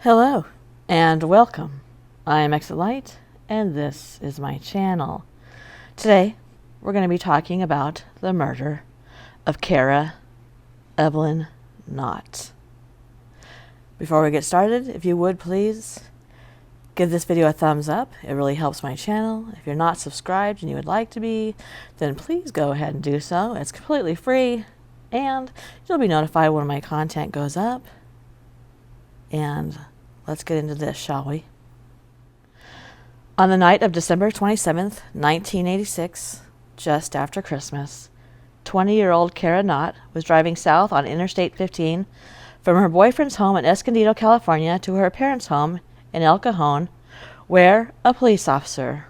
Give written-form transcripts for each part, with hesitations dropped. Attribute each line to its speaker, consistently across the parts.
Speaker 1: Hello and welcome. I am Exit Light and this is my channel. Today we're going to be talking about the murder of Cara Evelyn Knott. Before we get started, if you would please give this video a thumbs up. It really helps my channel. If you're not subscribed and you would like to be, then please go ahead and do so. It's completely free and you'll be notified when my content goes up. And let's get into this, shall we? On the night of December 27th, 1986, just after Christmas, 20-year-old Cara Knott was driving south on Interstate 15 from her boyfriend's home in Escondido, California, to her parents' home in El Cajon, where a police officer,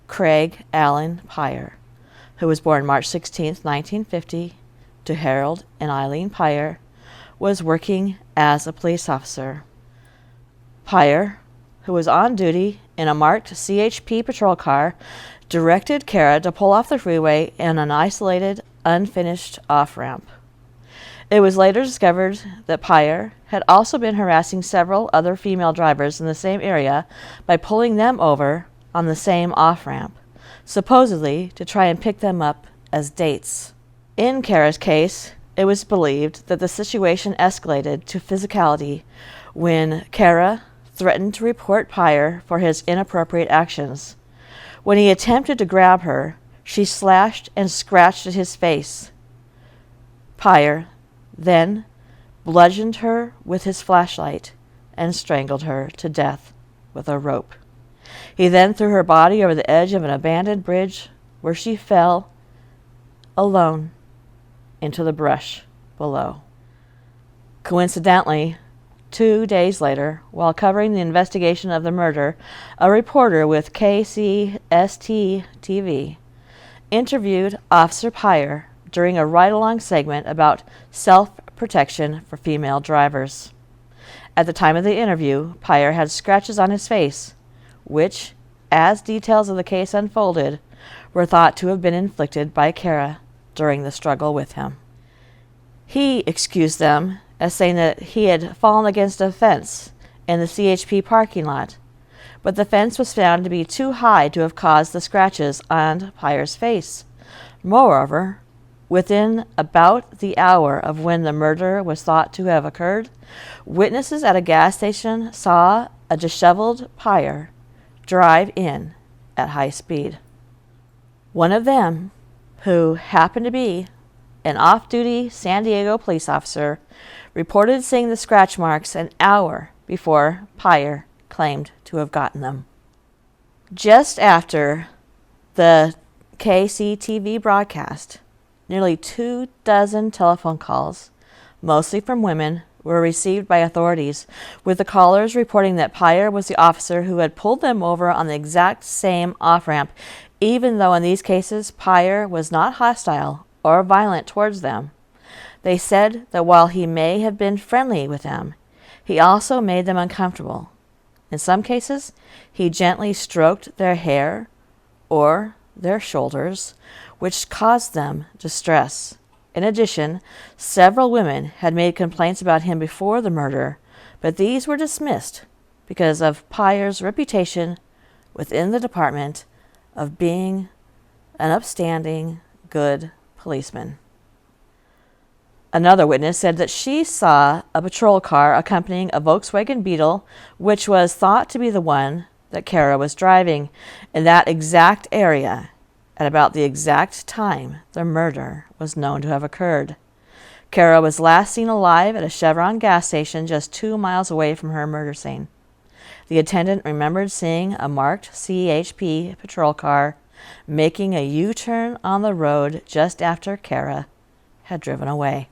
Speaker 1: Craig Allen Pyre, who was born March 16th, 1950, to Harold and Eileen Pyre, was working as a police officer. Pyre, who was on duty in a marked CHP patrol car, directed Cara to pull off the freeway in an isolated, unfinished off-ramp. It was later discovered that Pyre had also been harassing several other female drivers in the same area by pulling them over on the same off-ramp, supposedly to try and pick them up as dates. In Cara's case, it was believed that the situation escalated to physicality when Cara threatened to report Pyre for his inappropriate actions. When he attempted to grab her, she slashed and scratched at his face. Pyre then bludgeoned her with his flashlight and strangled her to death with a rope. He then threw her body over the edge of an abandoned bridge where she fell alone into the brush below. Coincidentally, 2 days later, while covering the investigation of the murder, a reporter with KCST-TV interviewed Officer Pyre during a ride-along segment about self-protection for female drivers. At the time of the interview, Pyre had scratches on his face, which, as details of the case unfolded, were thought to have been inflicted by Cara during the struggle with him. He excused them as saying that he had fallen against a fence in the CHP parking lot, but the fence was found to be too high to have caused the scratches on Pyre's face. Moreover, within about the hour of when the murder was thought to have occurred, witnesses at a gas station saw a disheveled Pyre drive in at high speed. One of them, who happened to be an off-duty San Diego police officer, reported seeing the scratch marks an hour before Pyre claimed to have gotten them. Just after the KCTV broadcast, nearly 24 telephone calls, mostly from women, were received by authorities, with the callers reporting that Pyre was the officer who had pulled them over on the exact same off-ramp, even though in these cases Pyre was not hostile or violent towards them. They said that while he may have been friendly with them, he also made them uncomfortable. In some cases, he gently stroked their hair or their shoulders, which caused them distress. In addition, several women had made complaints about him before the murder, but these were dismissed because of Pyre's reputation within the department of being an upstanding, good policeman. Another witness said that she saw a patrol car accompanying a Volkswagen Beetle, which was thought to be the one that Cara was driving, in that exact area at about the exact time the murder was known to have occurred. Cara was last seen alive at a Chevron gas station just 2 miles away from her murder scene. The attendant remembered seeing a marked CHP patrol car making a U-turn on the road just after Cara had driven away.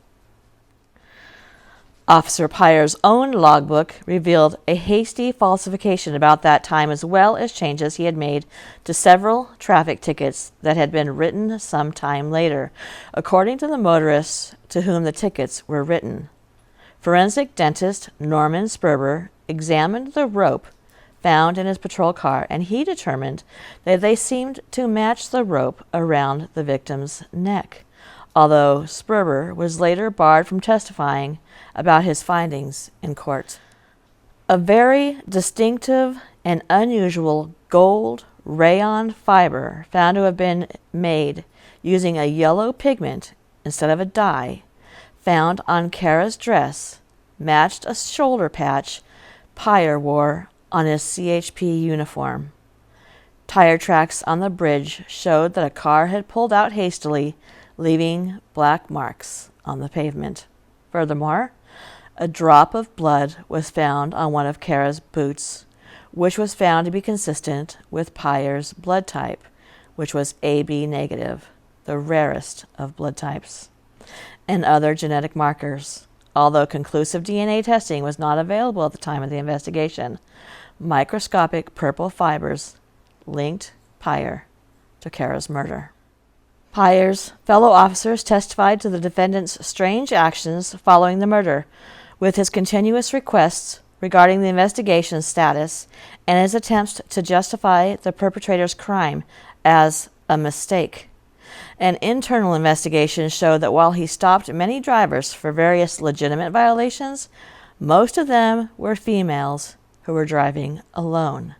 Speaker 1: Officer Pyre's own logbook revealed a hasty falsification about that time, as well as changes he had made to several traffic tickets that had been written some time later, according to the motorists to whom the tickets were written. Forensic dentist Norman Sperber examined the rope found in his patrol car, and he determined that they seemed to match the rope around the victim's neck, although Sperber was later barred from testifying about his findings in court. A very distinctive and unusual gold rayon fiber found to have been made using a yellow pigment instead of a dye found on Cara's dress matched a shoulder patch Pyre wore on his CHP uniform. Tire tracks on the bridge showed that a car had pulled out hastily, leaving black marks on the pavement. Furthermore, a drop of blood was found on one of Cara's boots, which was found to be consistent with Pyre's blood type, which was AB negative, the rarest of blood types, and other genetic markers. Although conclusive DNA testing was not available at the time of the investigation, microscopic purple fibers linked Pyre to Cara's murder. Pyre's fellow officers testified to the defendant's strange actions following the murder, with his continuous requests regarding the investigation's status and his attempts to justify the perpetrator's crime as a mistake. An internal investigation showed that while he stopped many drivers for various legitimate violations, most of them were females who were driving alone.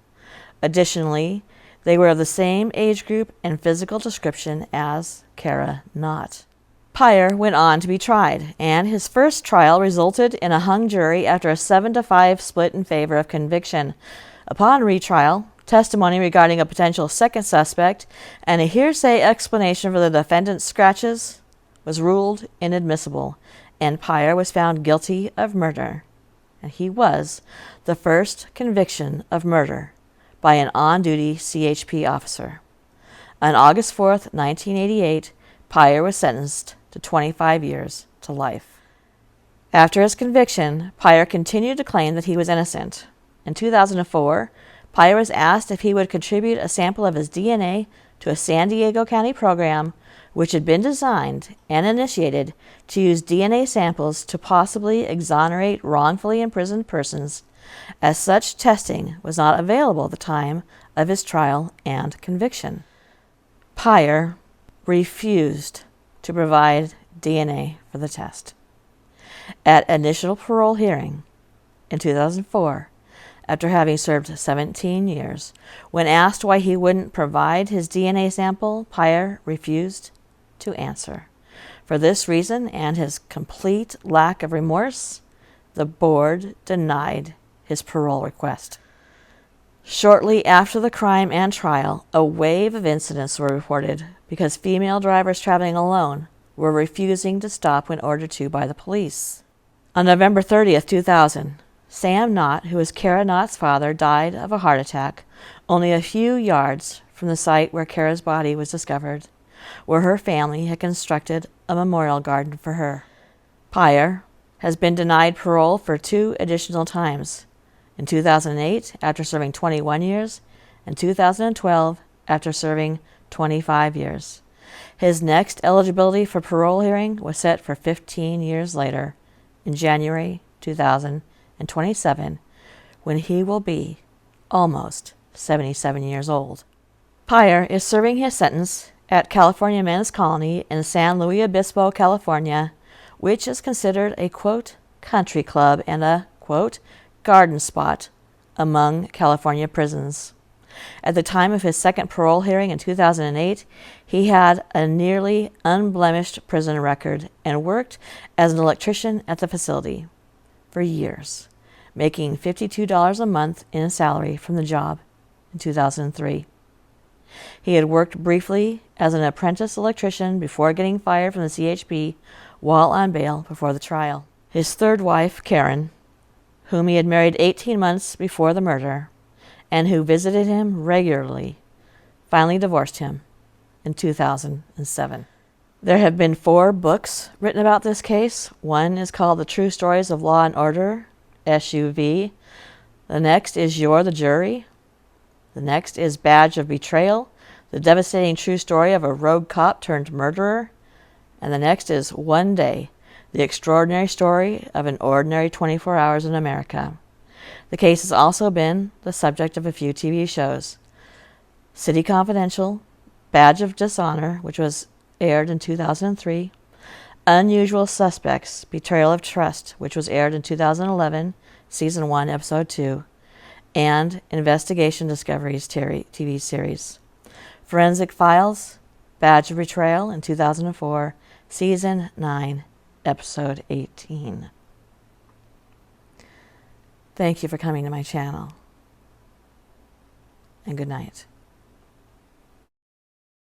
Speaker 1: Additionally, they were of the same age group and physical description as Cara Knott. Pyre went on to be tried, and his first trial resulted in a hung jury after a 7-5 split in favor of conviction. Upon retrial, testimony regarding a potential second suspect and a hearsay explanation for the defendant's scratches was ruled inadmissible, and Pyre was found guilty of murder. And he was the first conviction of murder by an on-duty CHP officer. On August 4th, 1988, Pyre was sentenced to 25 years to life. After his conviction, Pyre continued to claim that he was innocent. In 2004, Pyre was asked if he would contribute a sample of his DNA to a San Diego County program which had been designed and initiated to use DNA samples to possibly exonerate wrongfully imprisoned persons, as such testing was not available at the time of his trial and conviction. Pyre refused to provide DNA for the test. At initial parole hearing in 2004, after having served 17 years, when asked why he wouldn't provide his DNA sample, Pyre refused to answer. For this reason and his complete lack of remorse, the board denied his parole request. Shortly after the crime and trial, a wave of incidents were reported because female drivers traveling alone were refusing to stop when ordered to by the police. On November 30th, 2000, Sam Knott, who was Cara Knott's father, died of a heart attack only a few yards from the site where Cara's body was discovered, where her family had constructed a memorial garden for her. Pyre has been denied parole for 2 additional times, in 2008 after serving 21 years, and 2012 after serving 25 years. His next eligibility for parole hearing was set for 15 years later, in January 2027, when he will be almost 77 years old. Pyre is serving his sentence at California Men's Colony in San Luis Obispo, California, which is considered a, quote, country club and a, quote, garden spot among California prisons. At the time of his second parole hearing in 2008, he had a nearly unblemished prison record and worked as an electrician at the facility for years, making $52 a month in a salary from the job in 2003. He had worked briefly as an apprentice electrician before getting fired from the CHP while on bail before the trial. His third wife, Karen, whom he had married 18 months before the murder, and who visited him regularly, finally divorced him in 2007. There have been 4 books written about this case. One is called The True Stories of Law and Order, SUV. The next is You're the Jury. The next is Badge of Betrayal, the devastating true story of a rogue cop turned murderer. And the next is One Day, the extraordinary story of an ordinary 24 hours in America. The case has also been the subject of a few TV shows. City Confidential, Badge of Dishonor, which was aired in 2003, Unusual Suspects, Betrayal of Trust, which was aired in 2011, Season 1, Episode 2, and Investigation Discoveries TV series. Forensic Files, Badge of Betrayal in 2004, Season 9, Episode 18. Thank you for coming to my channel, and good night.